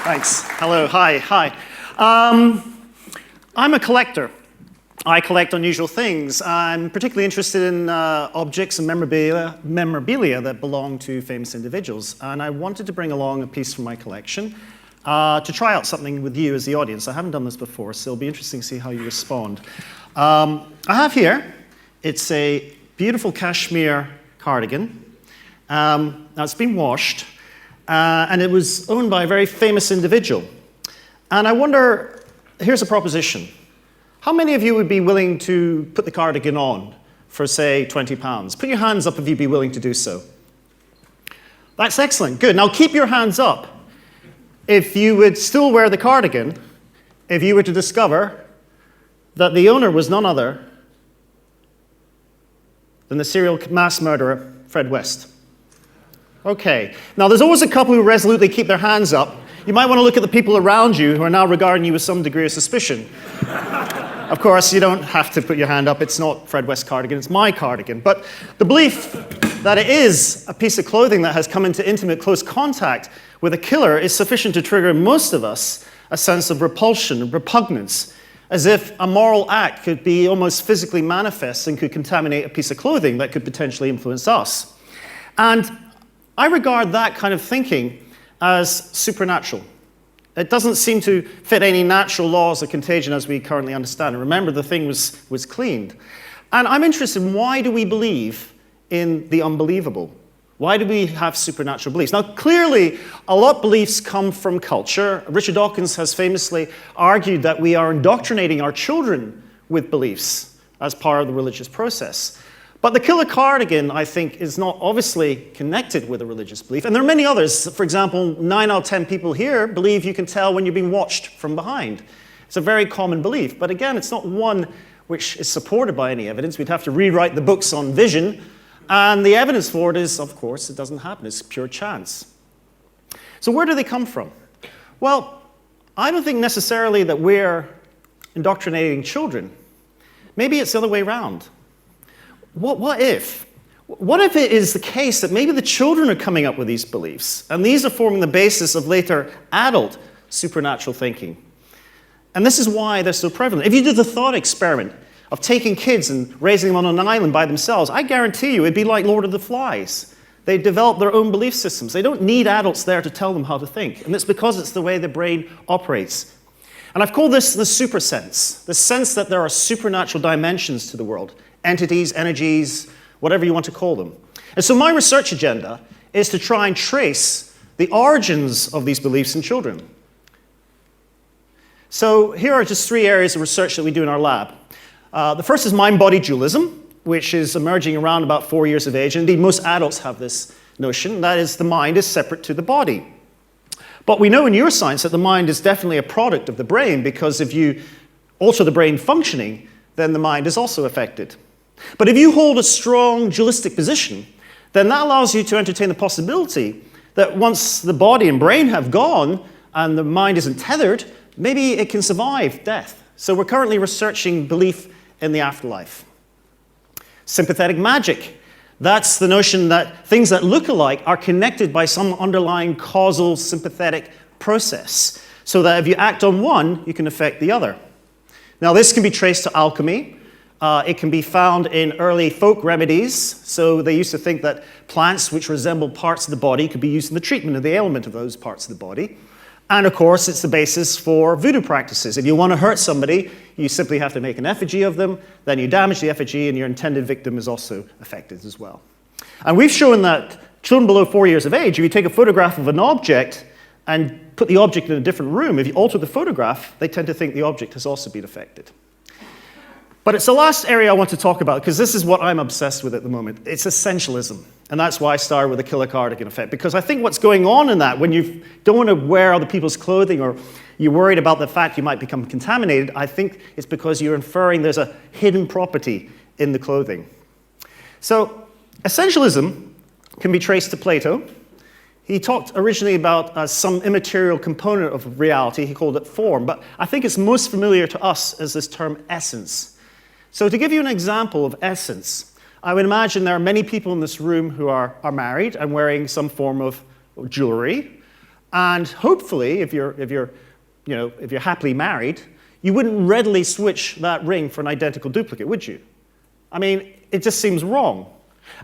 Thanks. Hello. Hi. I'm a collector. I collect unusual things. I'm particularly interested in objects and memorabilia that belong to famous individuals. And I wanted to bring along a piece from my collection to try out something with you as the audience. I haven't done this before, so it'll be interesting to see how you respond. I have here, it's a beautiful cashmere cardigan. Now it's been washed, and it was owned by a very famous individual. And I wonder, here's a proposition. How many of you would be willing to put the cardigan on for, say, £20? Put your hands up if you'd be willing to do so. That's excellent. Good. Now keep your hands up if you would still wear the cardigan if you were to discover that the owner was none other than the serial mass murderer, Fred West. Okay. Now there's always a couple who resolutely keep their hands up. You might want to look at the people around you who are now regarding you with some degree of suspicion. Of course, you don't have to put your hand up. It's not Fred West's cardigan, it's my cardigan. But the belief that it is a piece of clothing that has come into intimate, close contact with a killer is sufficient to trigger in most of us a sense of repulsion, repugnance, as if a moral act could be almost physically manifest and could contaminate a piece of clothing that could potentially influence us. And I regard that kind of thinking as supernatural. It doesn't seem to fit any natural laws of contagion as we currently understand. And remember, the thing was cleaned. And I'm interested in why do we believe in the unbelievable? Why do we have supernatural beliefs? Now, clearly, a lot of beliefs come from culture. Richard Dawkins has famously argued that we are indoctrinating our children with beliefs as part of the religious process. But the killer cardigan, I think, is not obviously connected with a religious belief. And there are many others. For example, 9 out of 10 people here believe you can tell when you're being watched from behind. It's a very common belief. But again, it's not one which is supported by any evidence. We'd have to rewrite the books on vision. And the evidence for it is, of course, it doesn't happen. It's pure chance. So where do they come from? Well, I don't think necessarily that we're indoctrinating children. Maybe it's the other way around. What if? What if it is the case that maybe the children are coming up with these beliefs, and these are forming the basis of later adult supernatural thinking? And this is why they're so prevalent. If you did the thought experiment of taking kids and raising them on an island by themselves, I guarantee you it'd be like Lord of the Flies. They develop their own belief systems. They don't need adults there to tell them how to think. And it's because it's the way the brain operates. And I've called this the super sense, the sense that there are supernatural dimensions to the world. Entities, energies, whatever you want to call them. And so my research agenda is to try and trace the origins of these beliefs in children. So here are just 3 areas of research that we do in our lab. The first is mind-body dualism, which is emerging around about 4 years of age. Indeed, most adults have this notion. That is, the mind is separate to the body. But we know in neuroscience that the mind is definitely a product of the brain, because if you alter the brain functioning, then the mind is also affected. But if you hold a strong dualistic position, then that allows you to entertain the possibility that once the body and brain have gone and the mind isn't tethered, maybe it can survive death. So we're currently researching belief in the afterlife. Sympathetic magic. That's the notion that things that look alike are connected by some underlying causal sympathetic process, so that if you act on one, you can affect the other. Now, this can be traced to alchemy. It can be found in early folk remedies. So they used to think that plants which resemble parts of the body could be used in the treatment of the ailment of those parts of the body. And of course, it's the basis for voodoo practices. If you want to hurt somebody, you simply have to make an effigy of them, then you damage the effigy, and your intended victim is also affected as well. And we've shown that children below 4 years of age, if you take a photograph of an object and put the object in a different room, if you alter the photograph, they tend to think the object has also been affected. But it's the last area I want to talk about, because this is what I'm obsessed with at the moment. It's essentialism. And that's why I started with the killer cardigan effect, because I think what's going on in that, when you don't want to wear other people's clothing, or you're worried about the fact you might become contaminated, I think it's because you're inferring there's a hidden property in the clothing. So essentialism can be traced to Plato. He talked originally about some immaterial component of reality. He called it form. But I think it's most familiar to us as this term essence. So to give you an example of essence, I would imagine there are many people in this room who are married and wearing some form of jewelry. And hopefully, if you're happily married, you wouldn't readily switch that ring for an identical duplicate, would you? I mean, it just seems wrong.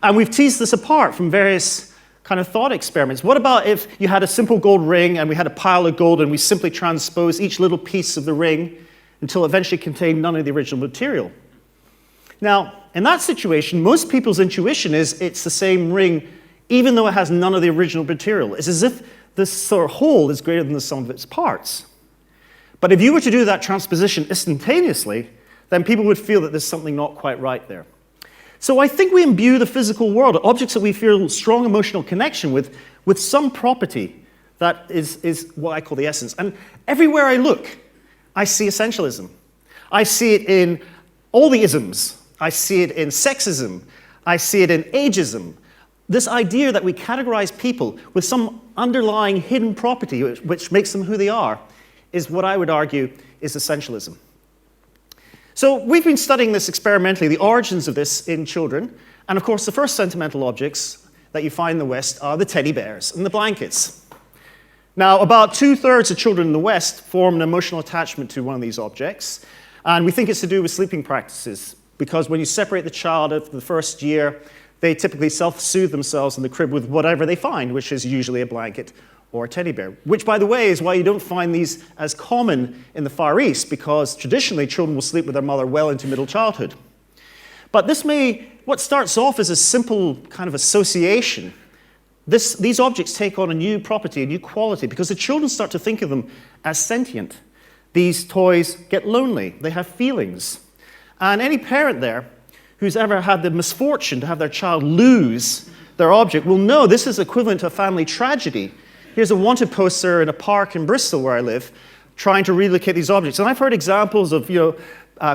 And we've teased this apart from various kind of thought experiments. What about if you had a simple gold ring and we had a pile of gold and we simply transposed each little piece of the ring until it eventually contained none of the original material? Now, in that situation, most people's intuition is it's the same ring even though it has none of the original material. It's as if this sort of whole is greater than the sum of its parts. But if you were to do that transposition instantaneously, then people would feel that there's something not quite right there. So I think we imbue the physical world, objects that we feel strong emotional connection with some property that is what I call the essence. And everywhere I look, I see essentialism. I see it in all the isms. I see it in sexism. I see it in ageism. This idea that we categorize people with some underlying hidden property which makes them who they are is what I would argue is essentialism. So we've been studying this experimentally, the origins of this in children. And of course, the first sentimental objects that you find in the West are the teddy bears and the blankets. Now, about 2/3 of children in the West form an emotional attachment to one of these objects. And we think it's to do with sleeping practices, because when you separate the child after the first year, they typically self-soothe themselves in the crib with whatever they find, which is usually a blanket or a teddy bear, which, by the way, is why you don't find these as common in the Far East, because traditionally children will sleep with their mother well into middle childhood. But what starts off as a simple kind of association, these objects take on a new property, a new quality, because the children start to think of them as sentient. These toys get lonely, they have feelings. And any parent there who's ever had the misfortune to have their child lose their object will know this is equivalent to a family tragedy. Here's a wanted poster in a park in Bristol where I live, trying to relocate these objects. And I've heard examples of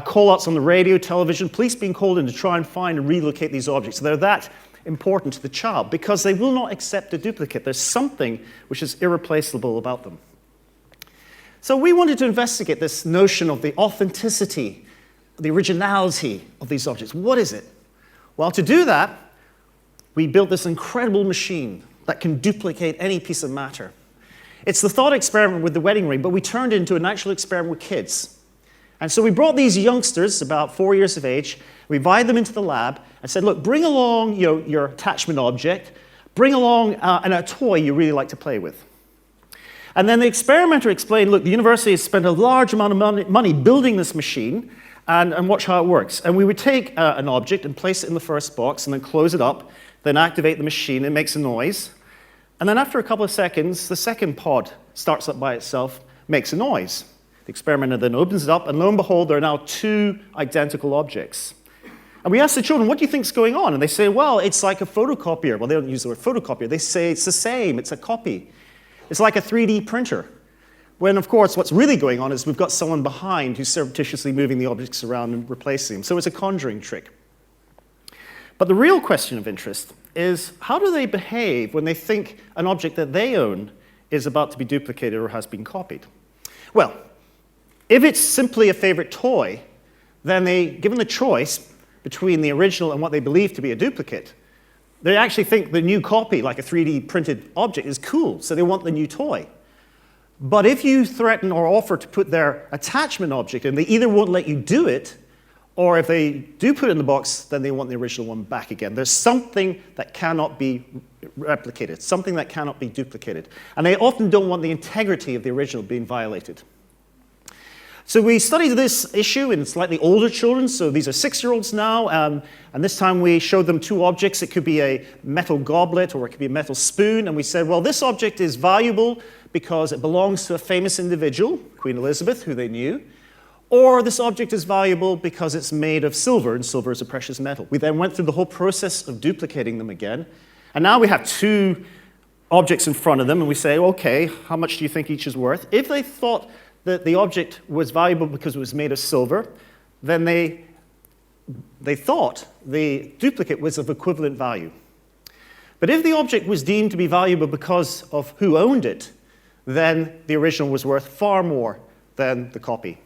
call-outs on the radio, television, police being called in to try and find and relocate these objects. They're that important to the child because they will not accept a duplicate. There's something which is irreplaceable about them. So we wanted to investigate this notion of the authenticity, the originality of these objects. What is it? Well, to do that, we built this incredible machine that can duplicate any piece of matter. It's the thought experiment with the wedding ring, but we turned it into an actual experiment with kids. And so we brought these youngsters, about 4 years of age, we invited them into the lab and said, look, bring along your attachment object, bring along a toy you really like to play with. And then the experimenter explained, look, the university has spent a large amount of money building this machine, and watch how it works. And we would take an object and place it in the first box and then close it up, then activate the machine, it makes a noise. And then after a couple of seconds, the second pod starts up by itself, makes a noise. The experimenter then opens it up, and lo and behold, there are now two identical objects. And we ask the children, what do you think is going on? And they say, well, it's like a photocopier. Well, they don't use the word photocopier. They say it's the same, it's a copy. It's like a 3D printer. When, of course, what's really going on is we've got someone behind who's surreptitiously moving the objects around and replacing them. So it's a conjuring trick. But the real question of interest is, how do they behave when they think an object that they own is about to be duplicated or has been copied? Well, if it's simply a favorite toy, then given the choice between the original and what they believe to be a duplicate, they actually think the new copy, like a 3D printed object, is cool, so they want the new toy. But if you threaten or offer to put their attachment object in, they either won't let you do it, or if they do put it in the box, then they want the original one back again. There's something that cannot be replicated, something that cannot be duplicated. And they often don't want the integrity of the original being violated. So we studied this issue in slightly older children, so these are 6-year-olds now, and this time we showed them two objects. It could be a metal goblet or it could be a metal spoon, and we said, well, this object is valuable because it belongs to a famous individual, Queen Elizabeth, who they knew, or this object is valuable because it's made of silver, and silver is a precious metal. We then went through the whole process of duplicating them again, and now we have two objects in front of them, and we say, okay, how much do you think each is worth? If they thought that the object was valuable because it was made of silver, then they thought the duplicate was of equivalent value. But if the object was deemed to be valuable because of who owned it, then the original was worth far more than the copy.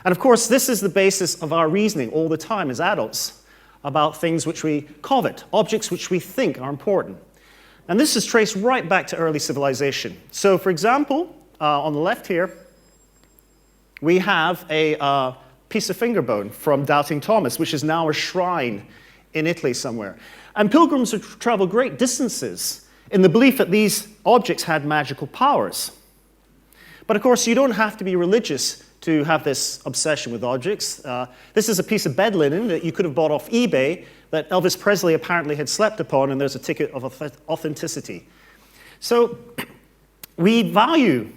And of course, this is the basis of our reasoning all the time as adults about things which we covet, objects which we think are important. And this is traced right back to early civilization. So, for example, on the left here, we have a piece of finger bone from Doubting Thomas, which is now a shrine in Italy somewhere. And pilgrims would travel great distances in the belief that these objects had magical powers. But of course, you don't have to be religious to have this obsession with objects. This is a piece of bed linen that you could have bought off eBay that Elvis Presley apparently had slept upon, and there's a ticket of authenticity. So we value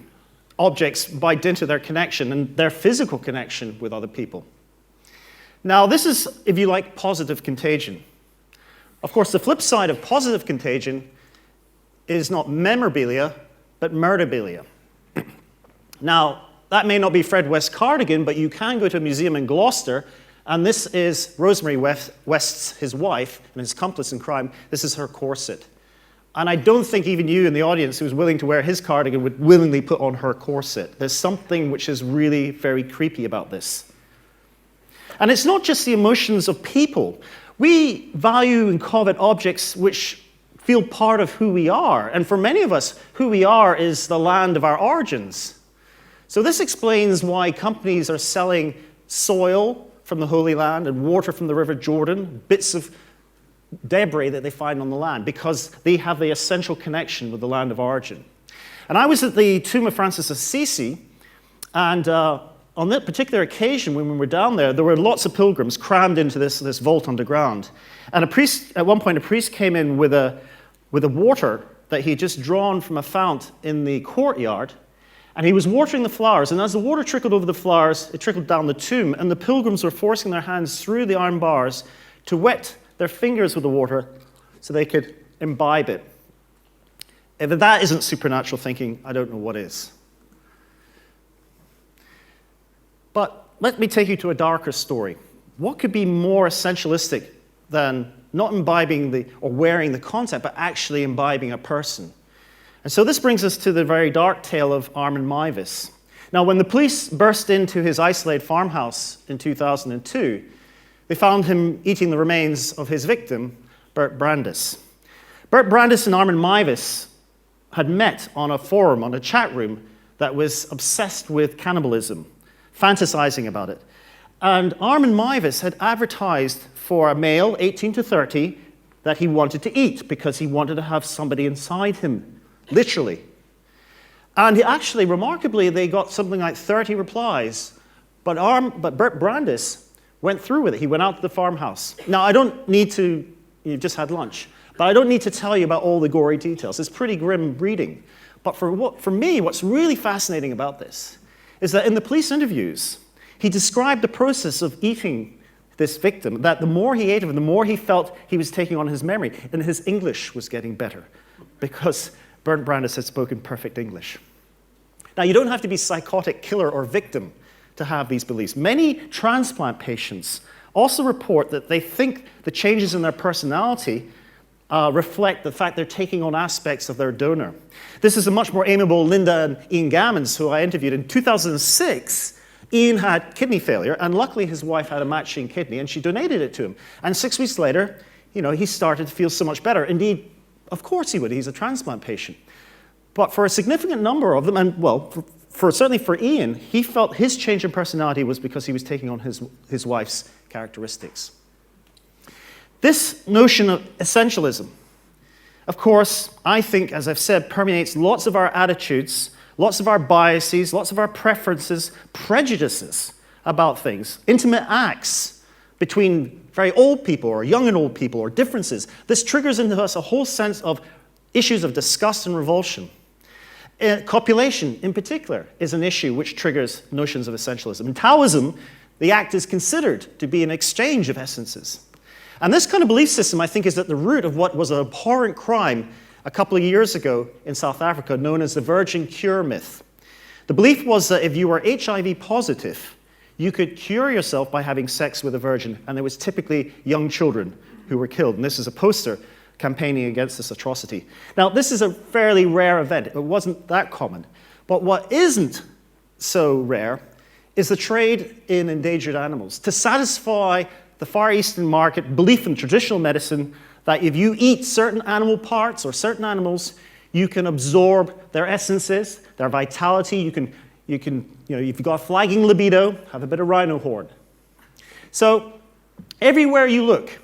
objects by dint of their connection and their physical connection with other people. Now, this is, if you like, positive contagion. Of course, the flip side of positive contagion is not memorabilia, but murderabilia. Now, that may not be Fred West's cardigan, but you can go to a museum in Gloucester, and this is Rosemary West's, his wife, and his accomplice in crime. This is her corset. And I don't think even you in the audience who's willing to wear his cardigan would willingly put on her corset. There's something which is really very creepy about this. And it's not just the emotions of people. We value and covet objects which feel part of who we are. And for many of us, who we are is the land of our origins. So this explains why companies are selling soil from the Holy Land and water from the River Jordan, bits of debris that they find on the land, because they have the essential connection with the land of origin. And I was at the tomb of Francis of Assisi, and on that particular occasion when we were down there, there were lots of pilgrims crammed into this vault underground. And at one point, a priest came in with a water that he had just drawn from a fount in the courtyard, and he was watering the flowers, and as the water trickled over the flowers, it trickled down the tomb, and the pilgrims were forcing their hands through the iron bars to wet their fingers with the water so they could imbibe it. If that isn't supernatural thinking, I don't know what is. But let me take you to a darker story. What could be more essentialistic than not imbibing or wearing the content, but actually imbibing a person? And so this brings us to the very dark tale of Armin Meiwes. Now, when the police burst into his isolated farmhouse in 2002, they found him eating the remains of his victim, Bert Brandes. Bert Brandes and Armin Meiwes had met on a forum, on a chat room that was obsessed with cannibalism, fantasizing about it. And Armin Meiwes had advertised for a male, 18 to 30, that he wanted to eat because he wanted to have somebody inside him, literally. And actually, remarkably, they got something like 30 replies, but Bert Brandes went through with it. He went out to the farmhouse. Now, I don't need to, you just had lunch, but I don't need to tell you about all the gory details. It's pretty grim reading. But for me, what's really fascinating about this is that in the police interviews, he described the process of eating this victim, that the more he ate of him, the more he felt he was taking on his memory, and his English was getting better because Bert Brandes had spoken perfect English. Now, you don't have to be psychotic killer or victim to have these beliefs. Many transplant patients also report that they think the changes in their personality reflect the fact they're taking on aspects of their donor. This is a much more amiable Linda and Ian Gammons, who I interviewed in 2006. Ian had kidney failure, and luckily his wife had a matching kidney, and she donated it to him. And 6 weeks later, he started to feel so much better. Indeed, of course he would. He's a transplant patient. But for a significant number of them, and certainly for Ian, he felt his change in personality was because he was taking on his wife's characteristics. This notion of essentialism, of course, I think, as I've said, permeates lots of our attitudes, lots of our biases, lots of our preferences, prejudices about things, intimate acts between very old people or young and old people or differences. This triggers into us a whole sense of issues of disgust and revulsion. Copulation, in particular, is an issue which triggers notions of essentialism. In Taoism, the act is considered to be an exchange of essences. And this kind of belief system, I think, is at the root of what was an abhorrent crime a couple of years ago in South Africa known as the virgin cure myth. The belief was that if you were HIV positive, you could cure yourself by having sex with a virgin, and there was typically young children who were killed. And this is a poster campaigning against this atrocity. Now, this is a fairly rare event. It wasn't that common. But what isn't so rare is the trade in endangered animals. To satisfy the Far Eastern market belief in traditional medicine that if you eat certain animal parts or certain animals, you can absorb their essences, their vitality. You can, if you've got flagging libido, have a bit of rhino horn. So everywhere you look,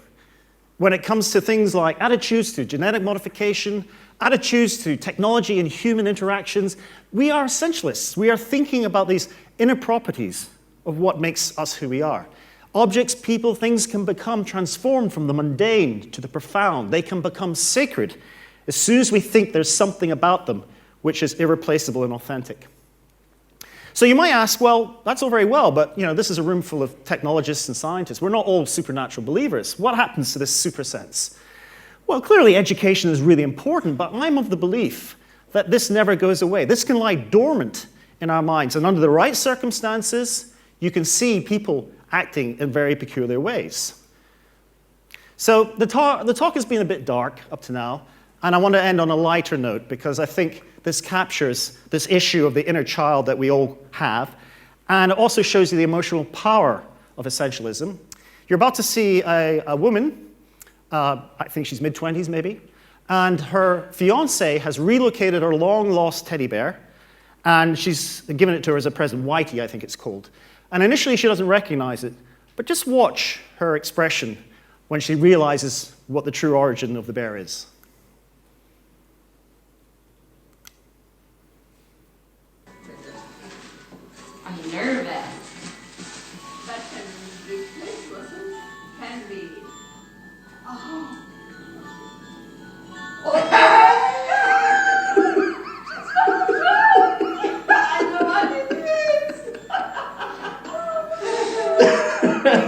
when it comes to things like attitudes to genetic modification, attitudes to technology and human interactions, we are essentialists. We are thinking about these inner properties of what makes us who we are. Objects, people, things can become transformed from the mundane to the profound. They can become sacred as soon as we think there's something about them which is irreplaceable and authentic. So you might ask, well, that's all very well, but this is a room full of technologists and scientists. We're not all supernatural believers. What happens to this super sense? Well, clearly education is really important, but I'm of the belief that this never goes away. This can lie dormant in our minds, and under the right circumstances, you can see people acting in very peculiar ways. So the talk has been a bit dark up to now, and I want to end on a lighter note because I think this captures this issue of the inner child that we all have, and it also shows you the emotional power of essentialism. You're about to see a woman, I think she's mid-20s maybe, and her fiancé has relocated her long-lost teddy bear, and she's given it to her as a present, Whitey, I think it's called. And initially she doesn't recognize it, but just watch her expression when she realizes what the true origin of the bear is. I'm nervous. That can be listen. Can be. Oh. I know what it is. Oh my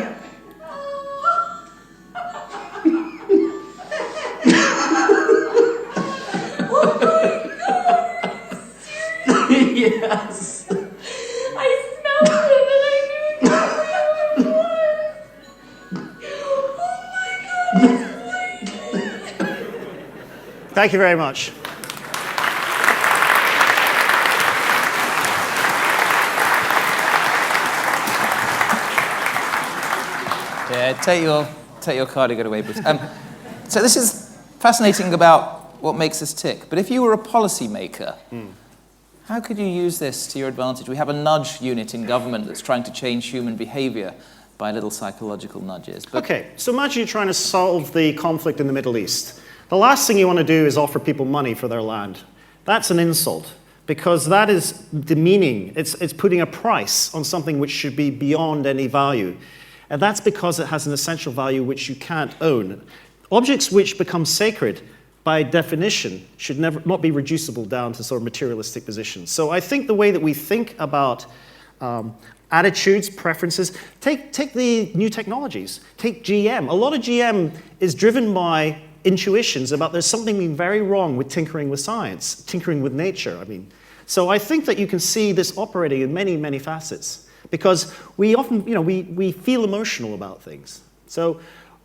God. Yes. I smelled it and I knew exactly what it was. Oh my God, it's Thank you very much. Yeah, take your cardigan away, Bruce. So this is fascinating about what makes us tick. But if you were a policymaker, how could you use this to your advantage? We have a nudge unit in government that's trying to change human behavior by little psychological nudges. But Okay, so imagine you're trying to solve the conflict in the Middle East. The last thing you want to do is offer people money for their land. That's an insult, because that is demeaning. It's putting a price on something which should be beyond any value. And that's because it has an essential value which you can't own. Objects which become sacred, by definition, should not be reducible down to sort of materialistic positions. So I think the way that we think about attitudes, preferences, take the new technologies. Take GM. A lot of GM is driven by intuitions about there's something being very wrong with tinkering with science, tinkering with nature, I mean. So I think that you can see this operating in many, many facets, because we often, we feel emotional about things. So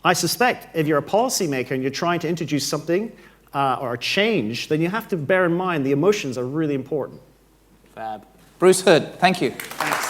I suspect if you're a policymaker and you're trying to introduce something or a change, then you have to bear in mind the emotions are really important. Fab. Bruce Hood, thank you. Thanks.